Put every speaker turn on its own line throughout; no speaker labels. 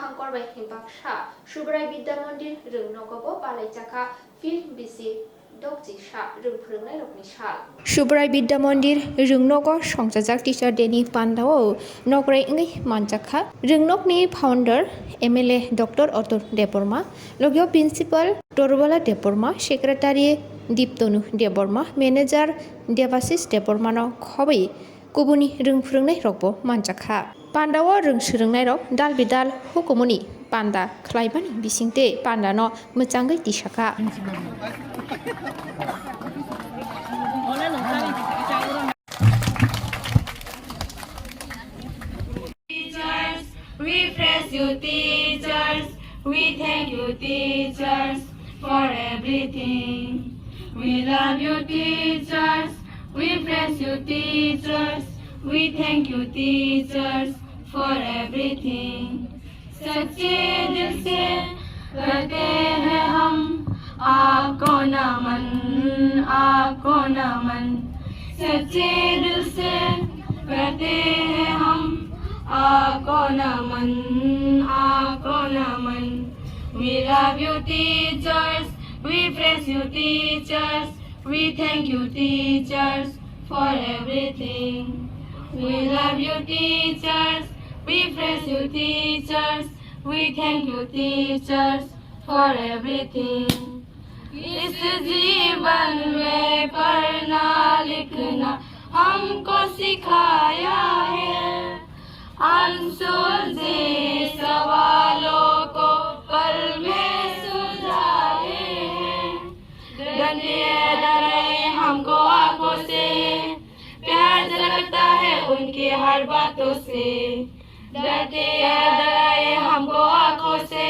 hangkorbai baksa Subrai Vidhya Mandir Rungnogobo palaijakha fil bisi dokjisa rungphrongnai rokni sal Subrai Vidhya Mandir Rungnogo songjajak teacher deni pandao nokrai ngai manjakha Rungnokni founder MLA Dr. Otur Deborma logyo principal Torbala Deborma secretary Diptonu Deborma manager Devasis Deborma no khobai kubuni rungphrongnai rokbo manjakha Pandao rungsrungnai rok dal bidal hukumuni panda khlaibani bisingte panda no mchangai tisaka
Teachers, we praise you teachers, we thank you teachers for everything. We love you teachers, we praise you teachers, we thank you teachers for everything. सच्चे दिल से करते हैं हम आपको नमन, आपको नमन। सच्चे दिल से करते हैं हम आपको नमन, आपको नमन। We love you teachers, we praise you teachers, we thank you teachers for everything. We love you teachers, we praise you teachers, we thank you teachers for everything. इस जीवन में पढ़ना लिखना हमको सिखाया है, अनसुलझे सवालों को पल में सुलझाए हैं। डरते डरे हमको आंखों से, प्यार झलकता है उनकी हर बातों से। डरते डराए हमको आंखों से,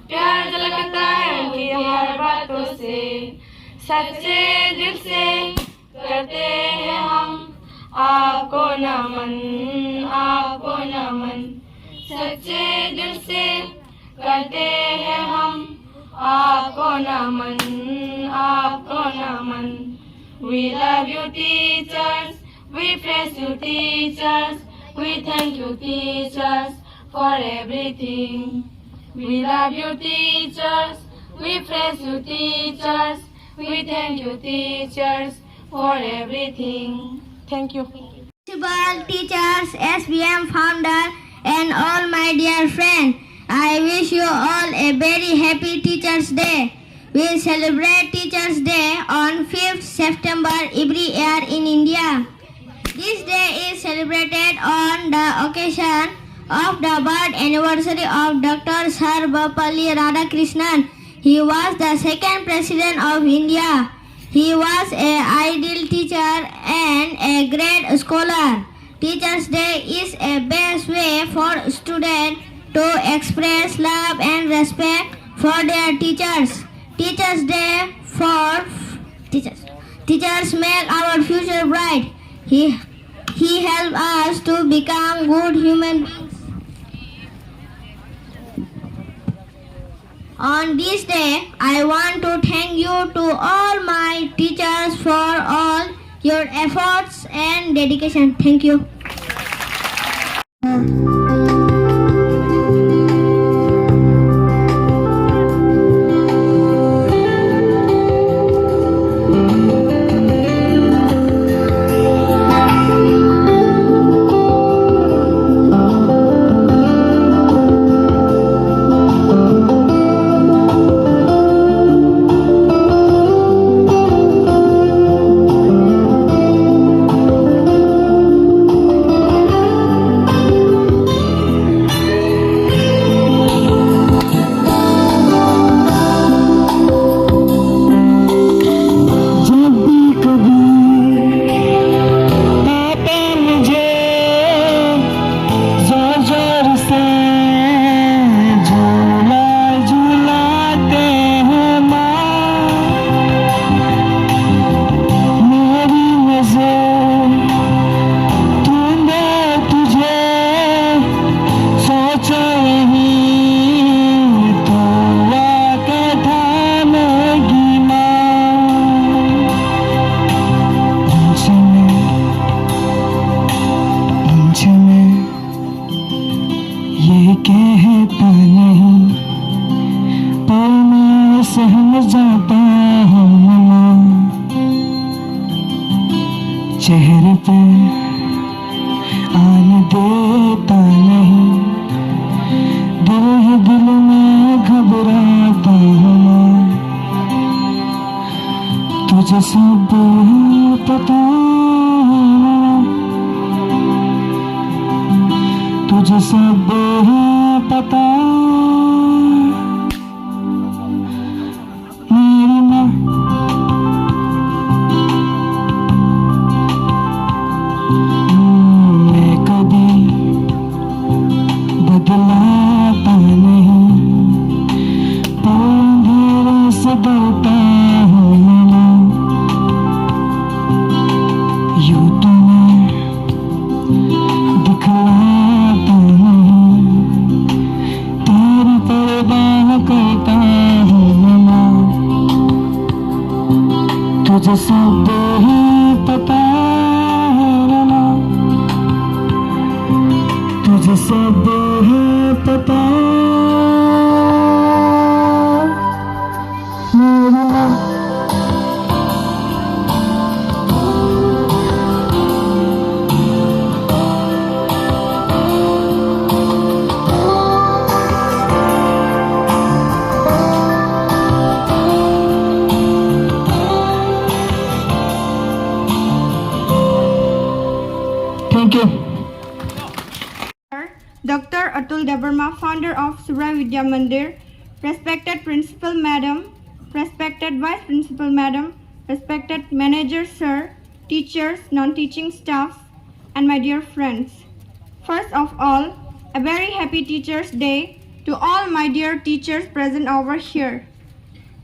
प्यार झलकता है उनकी हर बातों से। सच्चे दिल से करते हैं हम आपको नमन, आपको नमन। सच्चे दिल से करते हैं हम आपको नमन, आपको नमन। We love you teachers, we praise you teachers, we thank you teachers for everything. We love you teachers, we praise you teachers, we thank you teachers for everything. Thank you.
Principal, teachers, SBM founder and all my dear friends, I wish you all a very happy Teachers Day. We celebrate Teachers Day on 5th September every year in India. This day is celebrated on the occasion of the birth anniversary of Dr. Sarvapalli Radhakrishnan. He was the second president of India. He was an ideal teacher and a great scholar. Teachers Day is a best way for students to express love and respect for their teachers. Teachers Day for teachers. Teachers make our future bright. He helps us to become good human beings. On this day, I want to thank you to all my teachers for all your efforts and dedication. Thank you.
कहता नहीं पर मैं सहम जाता हूँ चेहरे पे आने देता नहीं दिल ही दिल में घबराता हूँ तुझे सब पता तुझे सब पता मेरी माँ मैं कभी बदलाता नहीं पर अंधेरे से डरता हूँ यूं तो मैं दिखलाता नहीं तेरी परवाह करता हूँ तुझे सब पता है ना तुझे सब पता मेरी माँ Thank you.
Dr. Atul Debarma, founder of Subrai Vidhya Mandir, respected Principal Madam, respected Vice Principal Madam, respected Manager Sir, teachers, non-teaching staff, and my dear friends. First of all, a very happy Teachers' Day to all my dear teachers present over here.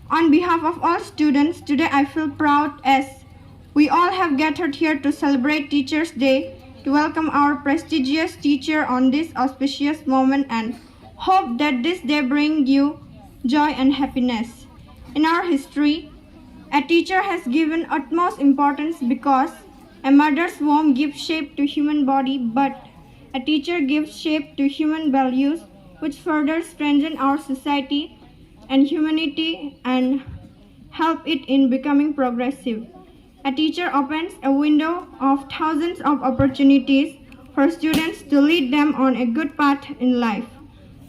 On behalf of all students, today I feel proud as we all have gathered here to celebrate Teachers' Day, to welcome our prestigious teacher on this auspicious moment and hope that this day bring you joy and happiness. In our history, a teacher has given utmost importance because a mother's womb gives shape to human body, but a teacher gives shape to human values which further strengthen our society and humanity and help it in becoming progressive. A teacher opens a window of thousands of opportunities for students to lead them on a good path in life.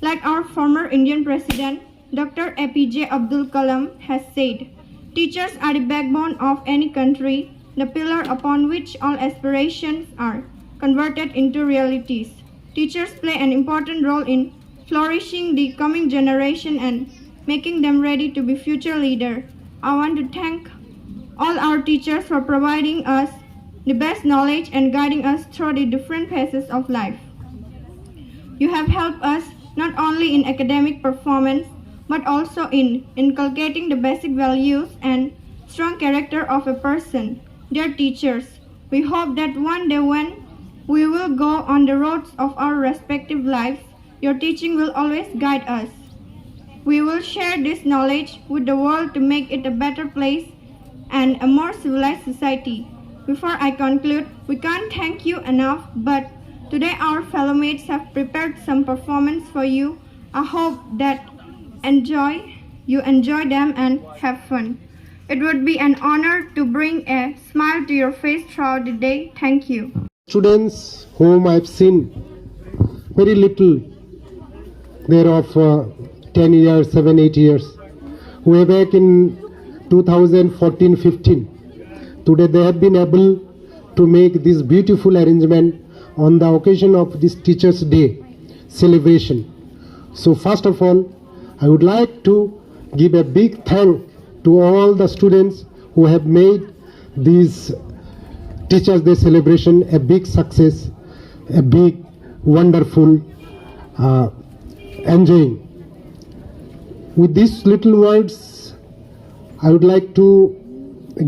Like our former Indian President, Dr. APJ Abdul Kalam has said, teachers are the backbone of any country, the pillar upon which all aspirations are converted into realities. Teachers play an important role in flourishing the coming generation and making them ready to be future leaders. I want to thank all our teachers for providing us the best knowledge and guiding us through the different phases of life. You have helped us not only in academic performance, but also in inculcating the basic values and strong character of a person. Dear teachers, we hope that one day when we will go on the roads of our respective lives, your teaching will always guide us. We will share this knowledge with the world to make it a better place and a more civilized society. Before I conclude, we can't thank you enough, but today our fellow mates have prepared some performance for you. I hope that you enjoy them and have fun. It would be an honor to bring a smile to your face throughout the day. Thank you.
Students whom I've seen very little, they're of 10 years, 7, 8 years, way back in 2014-15. Today they have been able to make this beautiful arrangement on the occasion of this Teachers' Day celebration. So first of all, I would like to give a big thank to all the students who have made this Teachers' Day celebration a big success, a big, wonderful, enjoying. With these little words, I would like to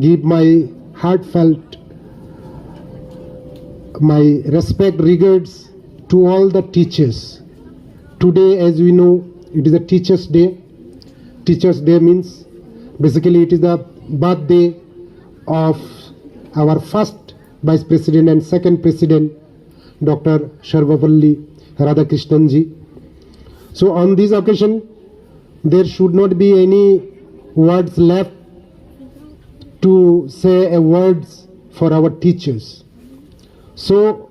give my heartfelt, my respect, regards to all the teachers. Today, as we know, it is a Teachers' Day. Teachers' Day means basically it is the birthday of our first Vice President and second President, Dr. Sarvavalli Radhakrishnan ji. So on this occasion, there should not be any words left to say a words for our teachers. So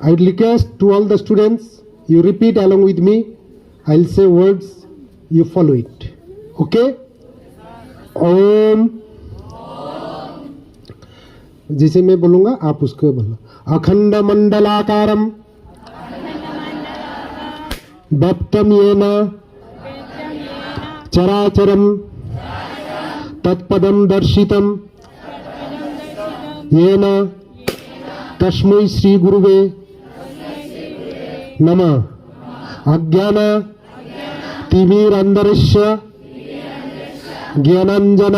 I would request to all the students, you repeat along with me. I'll say words, you follow it. Okay? Om. जैसे मैं बोलूंगा आप उसको बोलो. अखंड मंडलाकारम व्याप्तम येन चराचरम तत्पदम दर्शितम येन तस्मै श्री गुरुवे नमः. अज्ञान तिमिरंधरस्य ज्ञानांजन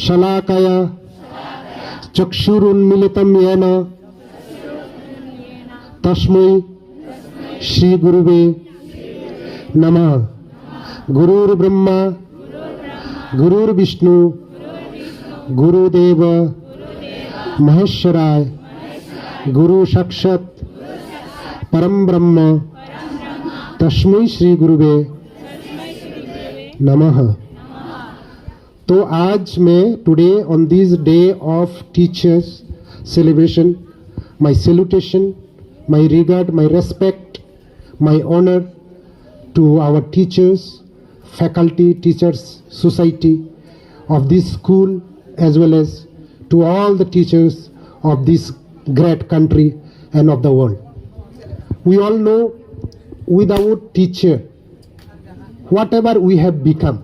शलाकया चक्षुरुन्मीलितं येन तस्मै श्री गुरुवे नमः. गुरुर्ब्रह्मा गुरुर्विष्णु गुरुदेव महेश्वराय गुरु साक्षात परम ब्रह्म तस्मै श्री गुरुवे नमः. तो आज मैं today on this day of teachers celebration, my salutation, my regard, my respect, my honour to our teachers, faculty, teachers, society of this school, as well as to all the teachers of this great country and of the world. We all know without teacher, whatever we have become,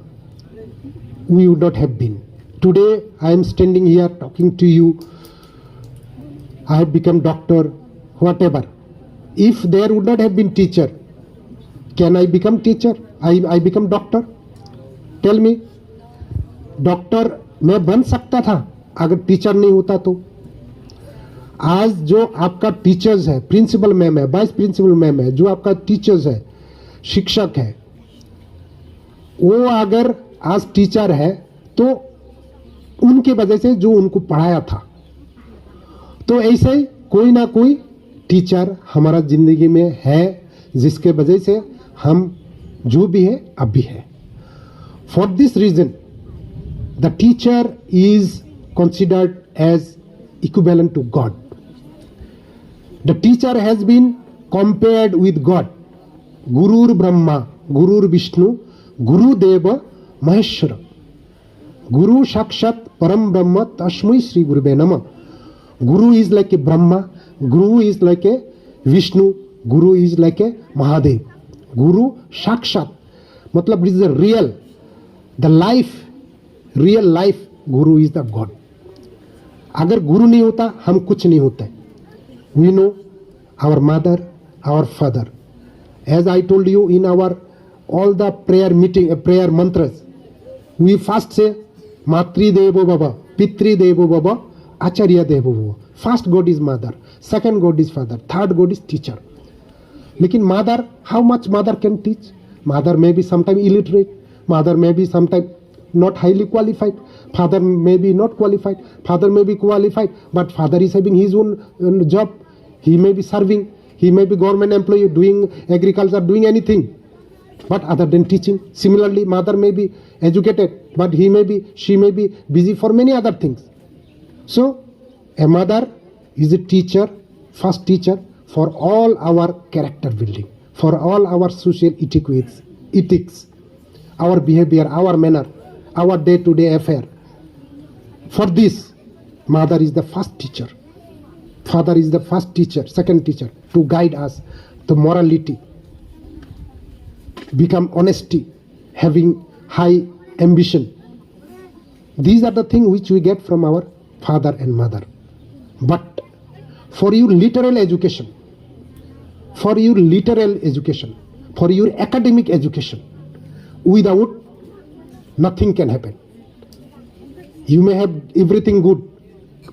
we would not have been. Today I am standing here talking to you. I have become doctor, whatever. If there would not have been teacher, can I become teacher? I become doctor? Tell me. Doctor मैं बन सकता था अगर teacher नहीं होता तो. आज जो आपका टीचर्स है, प्रिंसिपल मैम है, वाइस प्रिंसिपल मैम है, जो आपका टीचर्स है, शिक्षक है, वो अगर आज टीचर है तो उनके वजह से जो उनको पढ़ाया था. तो ऐसे ही कोई ना कोई टीचर हमारा जिंदगी में है जिसके वजह से हम जो भी है अब भी है. For this reason the teacher is considered as equivalent to God. The teacher has been compared with God. Gurur Brahma, Gurur Vishnu, Guru Deva Maheshwara. Guru Sakshat Param Brahma Tasmai Sri Guruve Namah. Guru is like a Brahma, Guru is like a Vishnu, Guru is like a Mahadev. Guru Sakshat मतलब this is the real, the life, real life. Guru is the God. अगर गुरु नहीं होता हम कुछ नहीं होते. We know our mother, our father. As I told you in our all the prayer meeting, prayer mantras, we first say Matri Devo Baba, Pitri Devo Baba, Acharya Devo Baba. First God is mother, second God is father, third God is teacher. लेकिन mother, how much mother can teach? Mother may be sometime illiterate, mother may be sometime not highly qualified, father may be not qualified, father may be qualified, but father is having his own job, he may be serving, he may be government employee, doing agriculture, doing anything, but other than teaching. Similarly, mother may be educated, but she may be busy for many other things. So a mother is a teacher, first teacher for all our character building, for all our social ethics, our behavior, our manner, our day-to-day affair. For this, mother is the first teacher, father is the first teacher, second teacher, to guide us, the morality, become honesty, having high ambition. These are the things which we get from our father and mother. But for your literal education, for your academic education, without nothing can happen. You may have everything good,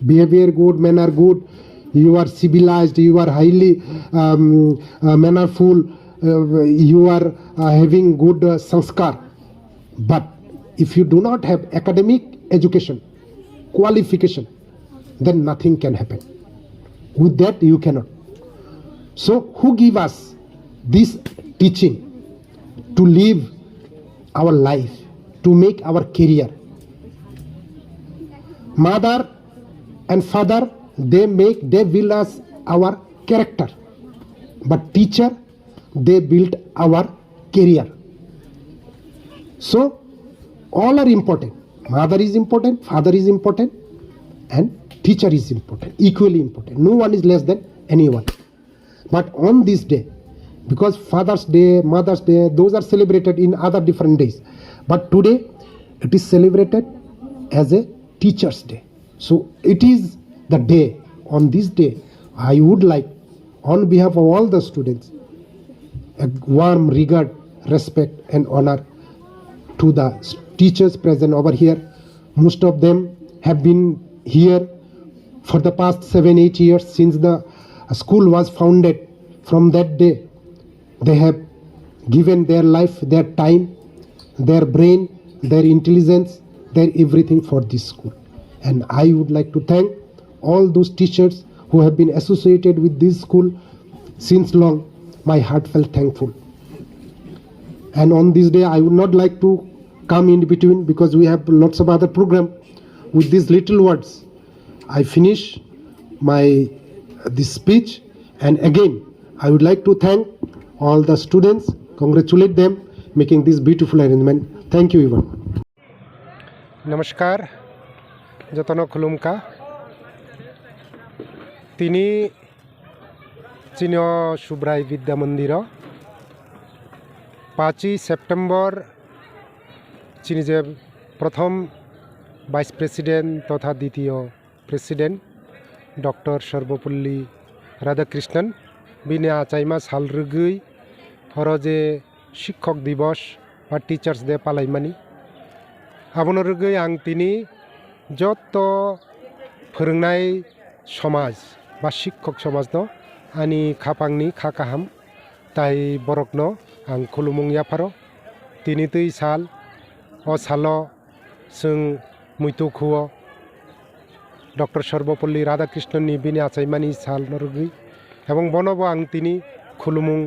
behavior good, manner good, you are civilized, you are highly mannerful, you are having good sanskar. But if you do not have academic education, qualification, then nothing can happen. With that you cannot. So who give us this teaching to live our life, to make our career. Mother and father, they build us our character, but teacher, they build our career. So all are important. Mother is important, father is important, and teacher is important, equally important. No one is less than anyone. But on this day, because Father's Day, Mother's Day, those are celebrated in other different days. But today, it is celebrated as a Teacher's Day. So it is the day. On this day, I would like, on behalf of all the students, a warm regard, respect, and honor to the teachers present over here. Most of them have been here for the past 7-8 years since the school was founded. From that day, they have given their life, their time, their brain, their intelligence, their everything for this school. And I would like to thank all those teachers who have been associated with this school since long. My heartfelt thankful. And on this day, I would not like to come in between because we have lots of other program. With these little words, I finish this speech, and again, I would like to thank all the students, congratulate them making this beautiful arrangement. Thank you everyone.
नमस्कार जतन खुलुमका तिनी चिन्ह सुब्राई विद्या मंदिर 5 September चिनी जे प्रथम vice president तथा द्वितीय president doctor Sarvepalli Radhakrishnan बिने आचाइमा साल रगै हर जे शिक्षक दिवस बा टीचर्स डे पालाइमानी आबन रगै आं तिनी जत फोरोंनाय समाज बा शिक्षक समाज न आनी खापांगनि खाकाहाम ताई बरक न आं खुलुमुं याफारो तिनी तै साल अ सालो जों मैतो खुओ डॉक्टर सर्वपल्ली राधाकृष्णननि बिनि आचाइमानि साल रगै एवं बनबो आं तिनी खुलुमुं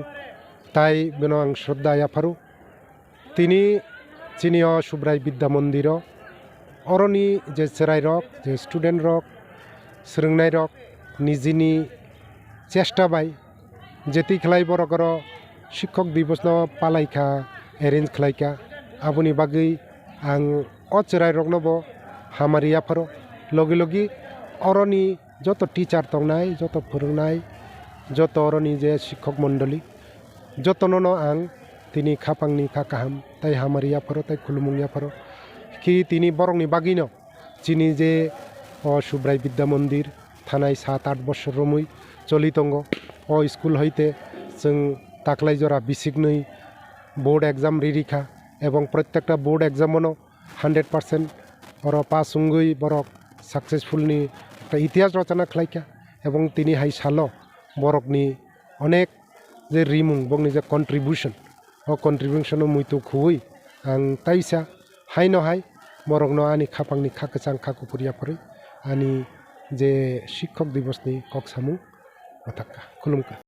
ताई बेनो आं श्रद्धा याफारो तिनी चिनिया सुब्राई विद्या मंदिर अरनि जे चेराय रक जे स्टूडेंट रक सोलोंनाय रक निजिनि चेष्टा बाय जेति खलाय बरकर शिक्षक दिवस न पालायखा एरेंज खलायखा आबुनि बागै आं अ चेराय रकनबो हामारि याफारो लगे लगे अरनि जत टीचार तंनाय जत फोरोंनाय जत अरनि जे शिक्षक मंडली जतन आं तिनी खापांगनि खाकाहाम ताई हामारि याफारो ताई खुलुमुं याफारो कि तिनी बरंनि बागिनो चिनी जे सुब्राई विद्या मंदिर थानाय 7-8 बছর रमै चलितंग अ स्कूल हईते जों ताकलाय जरा बिसिगनै बोर्ड एग्जाम रिरिखा एवं प्रत्येकटा बोर्ड एग्जामनो 100% और पास उंगै बरक सक्सेसफुलनि इतिहास रचना खालायखा एवं तिनी हाई सालो बरकनि अनेक जे रिमुं बंनि जे कन्ट्रिबिउसन मैतो खुबै आं ताइसा हाय न हाय बरकनो आनी खापांगनि खाकचां खाकुपुरिया फरै आनी जे शिक्षक दिवसनि कक्सामु अथाक्का खुलुमका।